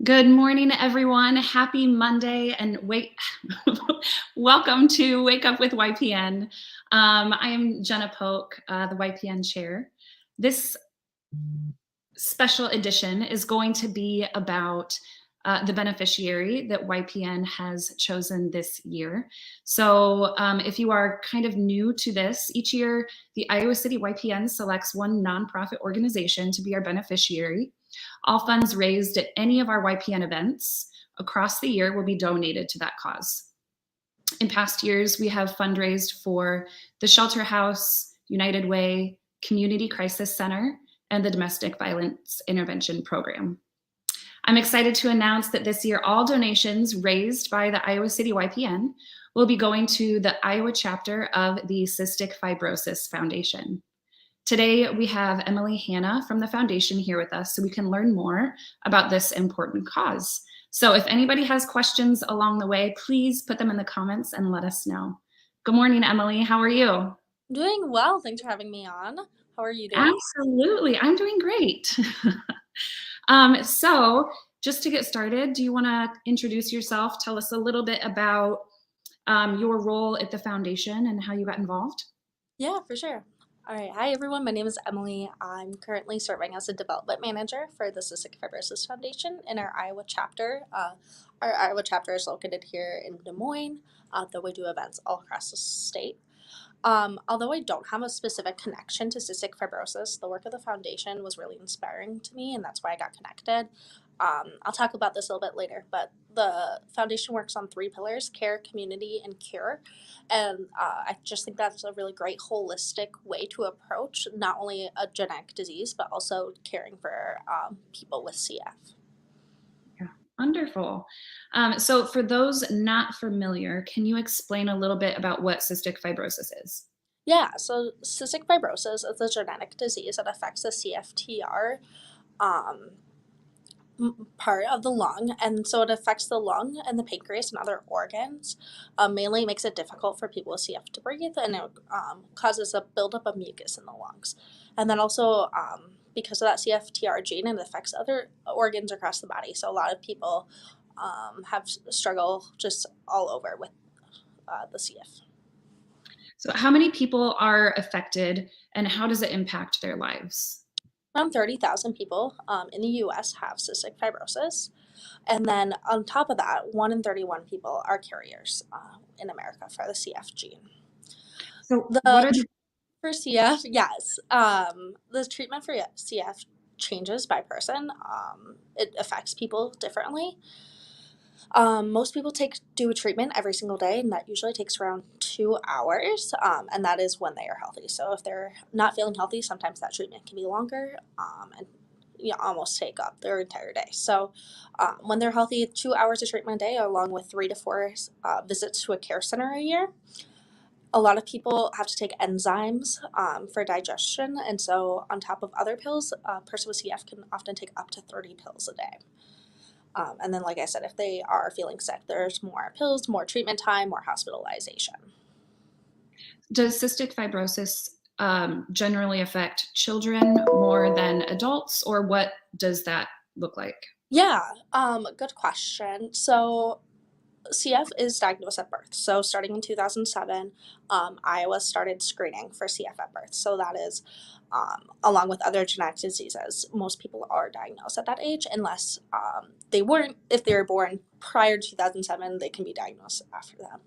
Good morning, everyone. Happy Monday, and welcome to Wake Up with YPN. I am Jenna Polk, the YPN chair. This special edition is going to be about the beneficiary that YPN has chosen this year. So if you are kind of new to this, each year the Iowa City YPN selects one nonprofit organization to be our beneficiary. All funds raised at any of our YPN events across the year will be donated to that cause. In past years, we have fundraised for the Shelter House, United Way, Community Crisis Center, and the Domestic Violence Intervention Program. I'm excited to announce that this year, all donations raised by the Iowa City YPN will be going to the Iowa chapter of the Cystic Fibrosis Foundation. Today, we have Emily Hanna from the foundation here with us so we can learn more about this important cause. So if anybody has questions along the way, please put them in the comments and let us know. Good morning, Emily. How are you? Doing well. Thanks for having me on. How are you doing? Absolutely. I'm doing great. So just to get started, do you want to introduce yourself? Tell us a little bit about your role at the foundation and how you got involved. Yeah, for sure. All right. Hi, everyone. My name is Emily. I'm currently serving as a development manager for the Cystic Fibrosis Foundation in our Iowa chapter. Our Iowa chapter is located here in Des Moines, though we do events all across the state. Although I don't have a specific connection to cystic fibrosis, the work of the foundation was really inspiring to me, and that's why I got connected. I'll talk about this a little bit later, but the foundation works on 3 pillars: care, community, and cure. And I just think that's a really great holistic way to approach not only a genetic disease, but also caring for people with CF. Yeah, wonderful. So for those not familiar, can you explain a little bit about what cystic fibrosis is? Yeah, so cystic fibrosis is a genetic disease that affects the CFTR um, part of the lung, and so it affects the lung and the pancreas and other organs. Mainly, it makes it difficult for people with CF to breathe, and it causes a buildup of mucus in the lungs. And then also, because of that CFTR gene, it affects other organs across the body. So a lot of people have struggle just all over with the CF. So how many people are affected and how does it impact their lives? Around 30,000 people in the US have cystic fibrosis. And then on top of that, 1 in 31 people are carriers in America for the CF gene. So what The are the for CF, yes, the treatment for CF changes by person. It affects people differently. Most people do a treatment every single day, and that usually takes around 2 hours, and that is when they are healthy. So if they're not feeling healthy, sometimes that treatment can be longer, and almost take up their entire day. So when they're healthy, 2 hours of treatment a day, along with 3 to 4 visits to a care center a year. A lot of people have to take enzymes for digestion, and so on top of other pills, a person with CF can often take up to 30 pills a day. And then, like I said, if they are feeling sick, there's more pills, more treatment time, more hospitalization. Does cystic fibrosis generally affect children more than adults, or what does that look like? Yeah, good question. So CF is diagnosed at birth. So starting in 2007, Iowa started screening for CF at birth. So that is, along with other genetic diseases, most people are diagnosed at that age, unless they weren't. If they were born prior to 2007, they can be diagnosed after that.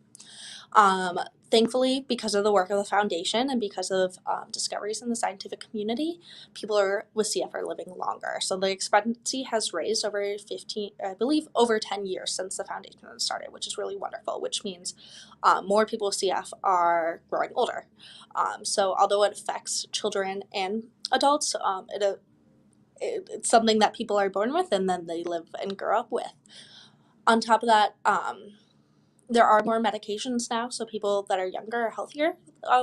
Thankfully, because of the work of the foundation and because of discoveries in the scientific community, with CF are living longer. So the expectancy has raised over 15, I believe, over 10 years since the foundation started, which is really wonderful, which means more people with CF are growing older. So although it affects children and adults, it's something that people are born with and then they live and grow up with. On top of that, there are more medications now, so people that are younger are healthier.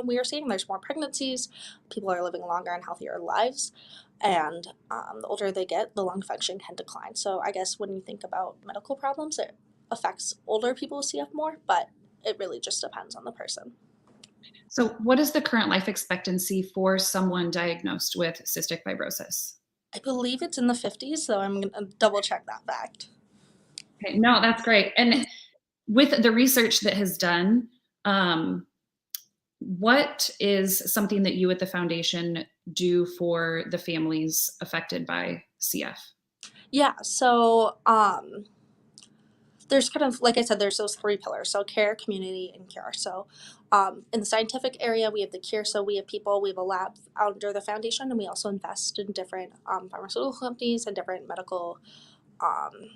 We are seeing there's more pregnancies, people are living longer and healthier lives, and the older they get, the lung function can decline. So I guess when you think about medical problems, it affects older people with CF more, but it really just depends on the person. So what is the current life expectancy for someone diagnosed with cystic fibrosis? I believe it's in the 50s, so I'm going to double check that fact. Okay, no, that's great. And with the research that has done, um, what is something that you at the foundation do for the families affected by CF? Yeah, so there's kind of, like I said, there's those three pillars. So care, community, and cure. So in the scientific area, we have the cure. So we have people, we have a lab under the foundation, and we also invest in different pharmaceutical companies and different medical um,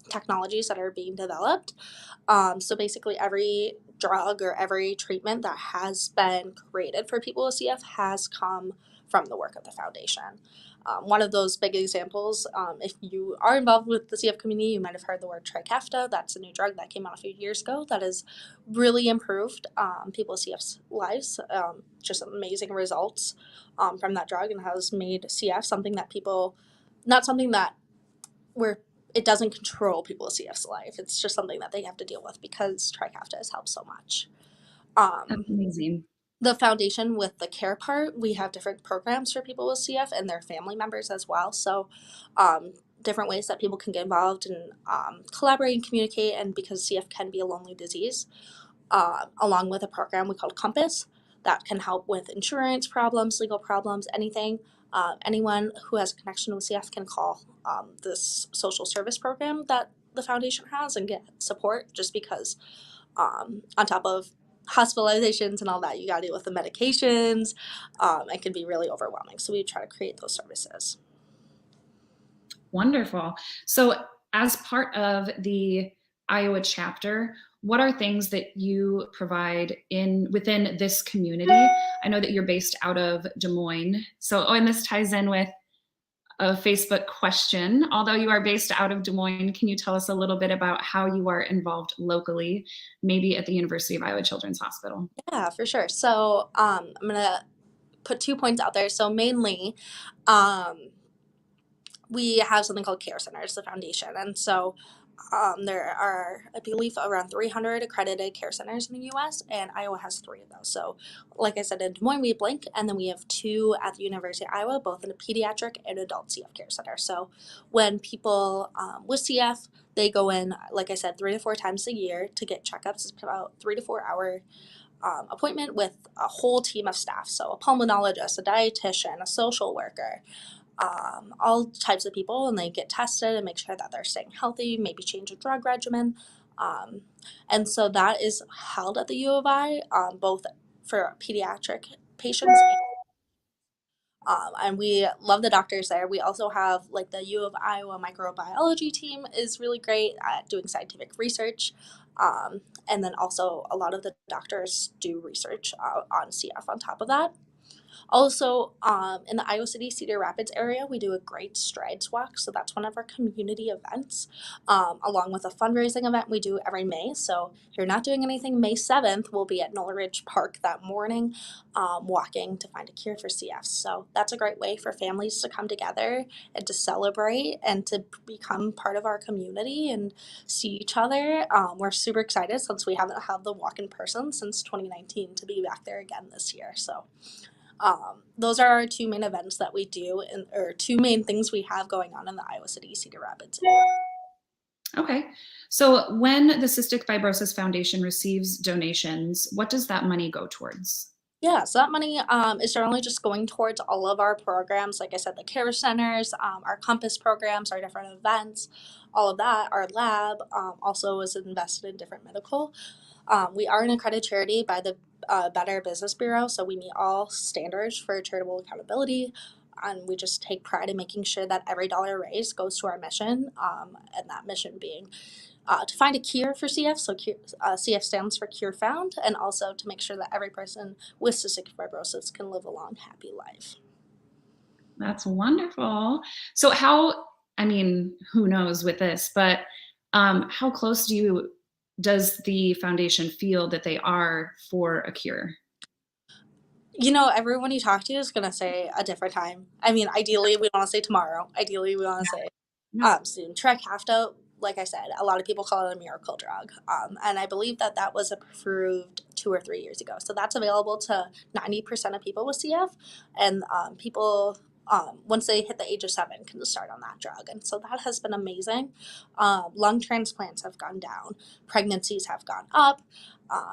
technologies that are being developed. So basically, every drug or every treatment that has been created for people with CF has come from the work of the foundation. One of those big examples, if you are involved with the CF community, you might have heard the word Trikafta. That's a new drug that came out a few years ago that has really improved people with CF's lives. Just amazing results from that drug, and has made CF something that people, not something that where it doesn't control people with CF's life. It's just something that they have to deal with because Trikafta has helped so much. That's Um, amazing. the foundation with the care part, we have different programs for people with CF and their family members as well. So, different ways that people can get involved and collaborate and communicate. And because CF can be a lonely disease, along with a program we call Compass that can help with insurance problems, legal problems, anything. Anyone who has a connection with CF can call this social service program that the foundation has and get support, just because on top of hospitalizations and all that, you got to deal with the medications. It can be really overwhelming. So we try to create those services. Wonderful. So, as part of the Iowa chapter, what are things that you provide in within this community? I know that you're based out of Des Moines. So, and this ties in with a Facebook question. Although you are based out of Des Moines, can you tell us a little bit about how you are involved locally, maybe at the University of Iowa Children's Hospital? Yeah, for sure. So I'm going to put 2 points out there. So mainly, um, we have something called care centers, the foundation. And so there are, I believe, around 300 accredited care centers in the US, and Iowa has three of those. So, like I said, in Des Moines, we have Blink, and then we have two at the University of Iowa, both in a pediatric and adult CF care center. So, when people with CF, they go in, like I said, 3 to 4 times a year to get checkups. It's about 3 to 4 hour appointment with a whole team of staff. So, a pulmonologist, a dietitian, a social worker, all types of people, and they get tested and make sure that they're staying healthy, maybe change a drug regimen. Um, and so that is held at the U of I, both for pediatric patients. And we love the doctors there. We also have like the U of Iowa microbiology team is really great at doing scientific research. And then also a lot of the doctors do research on CF on top of that. Also, in the Iowa City, Cedar Rapids area, we do a Great Strides Walk. So that's one of our community events, along with a fundraising event we do every May. So if you're not doing anything, May 7th, we'll be at Nola Ridge Park that morning, walking to find a cure for CF. So that's a great way for families to come together and to celebrate and to become part of our community and see each other. We're super excited since we haven't had the walk in person since 2019 to be back there again this year. So those are our two main events that we do, or two main things we have going on in the Iowa City Cedar Rapids area. Okay. So, when the Cystic Fibrosis Foundation receives donations, what does that money go towards? Yeah, so that money is generally just going towards all of our programs. Like I said, the care centers, our Compass programs, our different events, all of that. Our lab also is invested in different medical. We are an accredited charity by the Better Business Bureau, so we meet all standards for charitable accountability. And we just take pride in making sure that every dollar raised goes to our mission, and that mission being to find a cure for CF. So CF stands for Cure Found, and also to make sure that every person with cystic fibrosis can live a long, happy life. That's wonderful. So, I mean, who knows with this, but how close does the foundation feel that they are for a cure? You know, everyone you talk to is going to say a different time. I mean, ideally, we want to say tomorrow. Ideally, we want to say Yeah. soon. Trikafta, like I said, a lot of people call it a miracle drug. And I believe that that was approved 2 or 3 years ago. So that's available to 90% of people with CF. And people once they hit the age of 7, can start on that drug. And so that has been amazing. Lung transplants have gone down, pregnancies have gone up,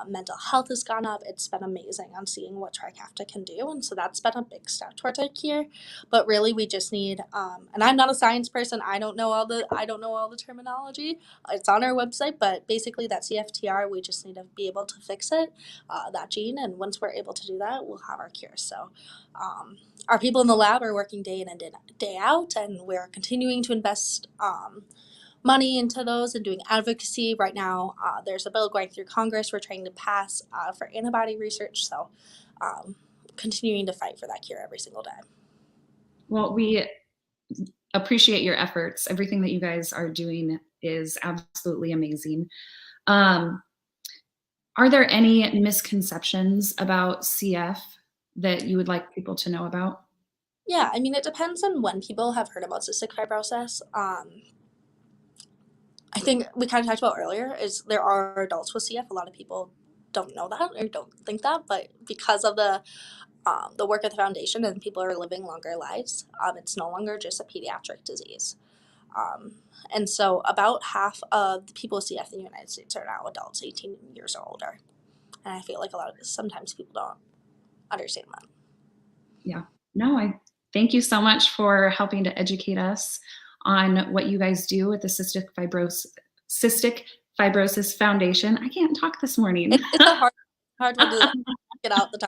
mental health has gone up. It's been amazing on seeing what Trikafta can do. And so that's been a big step towards our cure. But really, we just need, and I'm not a science person. I don't know all the terminology. It's on our website, but basically that CFTR, we just need to be able to fix it, that gene. And once we're able to do that, we'll have our cure. So our people in the lab are working day in and day out, and we're continuing to invest money into those and doing advocacy. Right now, there's a bill going through Congress we're trying to pass for antibody research. So continuing to fight for that cure every single day. Well, we appreciate your efforts. Everything that you guys are doing is absolutely amazing. Are there any misconceptions about CF that you would like people to know about? Yeah, I mean, it depends on when people have heard about cystic fibrosis. I think we kind of talked about earlier is there are adults with CF. A lot of people don't know that or don't think that, but because of the work of the foundation and people are living longer lives, it's no longer just a pediatric disease. And so about half of the people with CF in the United States are now adults, 18 years or older. And I feel like sometimes people don't understand that. Yeah, no, I thank you so much for helping to educate us on what you guys do with the Cystic Fibrosis Foundation. I can't talk this morning. It's a hard one to get out the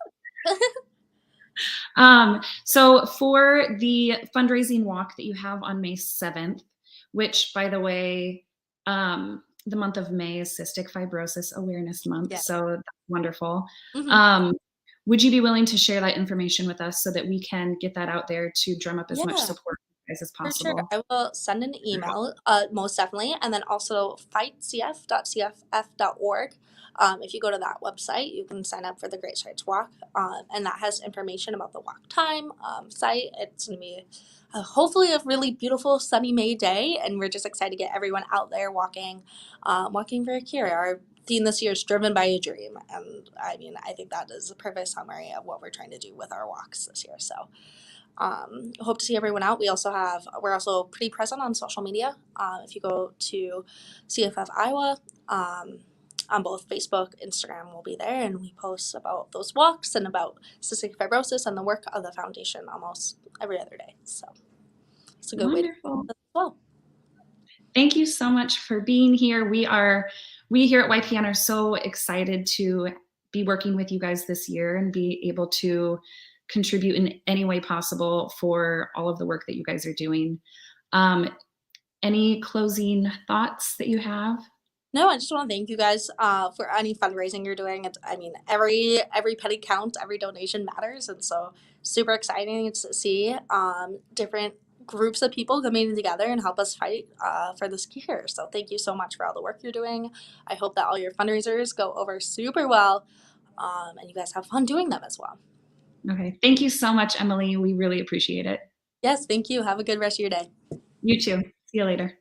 time. So for the fundraising walk that you have on May 7th, which, by the way, the month of May is Cystic Fibrosis Awareness Month, Yes. so that's wonderful. Mm-hmm. Would you be willing to share that information with us so that we can get that out there to drum up as much support as possible? For sure. I will send an email, most definitely, and then also fightcf.cff.org. If you go to that website, you can sign up for the Great Strides Walk, and that has information about the walk time, site. It's going to be hopefully a really beautiful sunny May day, and we're just excited to get everyone out there walking for a cure. Our theme this year is driven by a dream, and I mean, I think that is a perfect summary of what we're trying to do with our walks this year. So hope to see everyone out. We're also pretty present on social media. If you go to CFF Iowa, on both Facebook, Instagram, we'll be there, and we post about those walks and about cystic fibrosis and the work of the foundation almost every other day. So it's a good way to do it as well. Thank you so much for being here. We here at YPN are so excited to be working with you guys this year and be able to contribute in any way possible for all of the work that you guys are doing. Any closing thoughts that you have? No, I just want to thank you guys for any fundraising you're doing. Every penny counts, every donation matters, and so super exciting to see different groups of people coming together and help us fight for this cure. So thank you so much for all the work you're doing. I hope that all your fundraisers go over super well, and you guys have fun doing them as well. Okay. Thank you so much, Emily. We really appreciate it. Yes, thank you. Have a good rest of your day. You too. See you later.